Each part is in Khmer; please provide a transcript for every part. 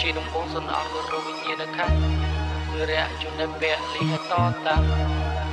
ជាដំបងសុនអត់ក៏រវិញ្ញាណខាងគឺរយៈជនដែលពាក់លីហតតា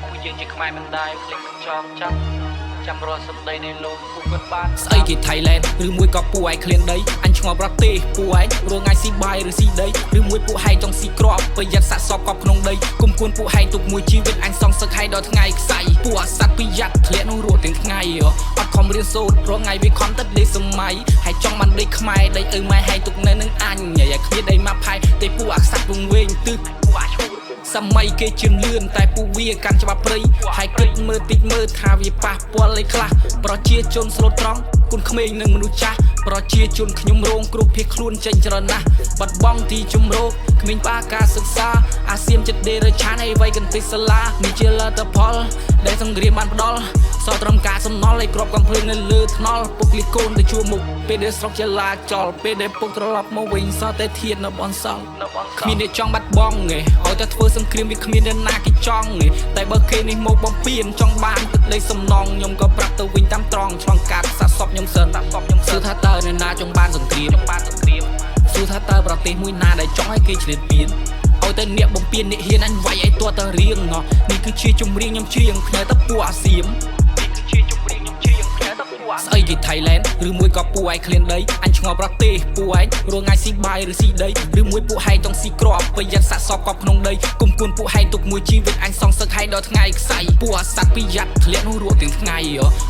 ពួកយើងជាខ្មែរមិនដែរភ្លេចមិនចងចាំរស់សម្ដីនៃលោកពួកគាត់បានស្អីគេ Thailand ឬមួយក៏ពួកឯងឃ្លានដីអញឆ្ងល់ប្រទេសពួកឯងរងាយស៊ីបាយឬស៊ីដីឬមួយពួកហែងចង់ស៊ីក្របប្រយ័ត្នសាក់សពកប់ក្នុងដីគុំគួនពួកហែងទុកមួយជីវិតអញសងសឹកហែងដល់ថ្ងៃខ្សែពួកអាសត្វប្រយ័ត្នធ្លាក់នោះរស់ទាំងថ្ងៃអត់ខំរៀនសូត្ររងាយវាខំទឹកដីសម័យហើយចង់បានដីខ្មែរដីឪម៉ែហែងទុកនៅនឹងអញយ៉ាគ្មានដីមកផាយតែពួកអាសត្វវងវែងទិសពួកអាឈូសម័យគេជឿនលឿនតែពួកវាកាន់ច្បាប់ព្រៃហើយគិតមើលតិចមើលថាវាប៉ះពាល់អីខ្លះប្រជាជនស្លូតត្រង់គុណក្មេងនិងមនុស្សចាស់ប្រជាជនខ្ញុំរងគ្រោះភៀសខ្លួនចេញច្រើនណាស់បាត់បង់ទីជំរកគ្មានបាការសិក្សាអាស៊ានចិត្តដេរឆានឲ្យវ័យកន្ទិសាលានេះជាលទ្ធផលដែលសង្គ្រាមបានផ្ដល់សោត្រឹមការសំណល់ឲ្យក្របកំភ្លើងនៅលើថ្នល់ពុកលីកូនទៅជួមុខពេលដែលស្រុកជាឡាចលពេលដែលពុកត្រឡប់មកវិញសោតែធាននៅបនសល់គ្មានអ្នកចង់បាត់បង់ទេឲ្យតែធ្វើសង្គ្រាមវាគ្មានអ្នកណាគេចង់ទេតែបើគេនេះមកបំពេញចង់បានទឹកដីសំណងខ្ញុំក៏ប្រាប់ទៅវិញតាមត្រង់ឆ្លងកាត់សាសពខ្ញុំសើតាមសពខ្ញុំសើថាតើអ្នកណាចង់បានសង្គ្រាមសួរថាតើប្រទេសមួយណាដែលចង់ឲ្យគេឆ្លៀតពៀនឲ្យតែអ្នកបំពេញអ្នកហ៊ានអញវាយឲ្យទាត់ទៅរៀងនេះគឺជាចម្រៀងខ្ញុំច្រៀងផ្នែកទៅពួកអាសៀមស្អីគេ Thailand ឬមួយក៏ពួកឯងឃ្លានដីអញឆ្ងល់ប្រទេសពួកឯងរងាយស៊ីបាយឬស៊ីដីឬមួយពួកហែងចង់ស៊ីក្របប្រយ័ត្នសាក់សពកប់ក្នុងដីគុំគួនពួកហែងទុកមួយជីវិតអញសងសឹកហែងដល់ថ្ងៃខ្សែពួកអាសត្វប្រយ័ត្នធ្លាក់នោះរស់ទាំងថ្ងៃ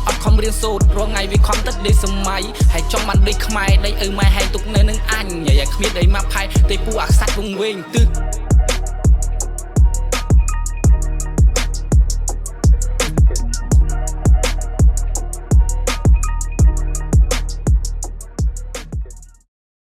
អត់ខំរៀនសូត្ររងាយវាខំទឹកដីសម័យហើយចង់បានដីខ្មែរដីឪម៉ែហែងទុកនៅនឹងអញយ៉ាគ្មានដីមកផាយតែពួកអាសត្វវងវែងទិស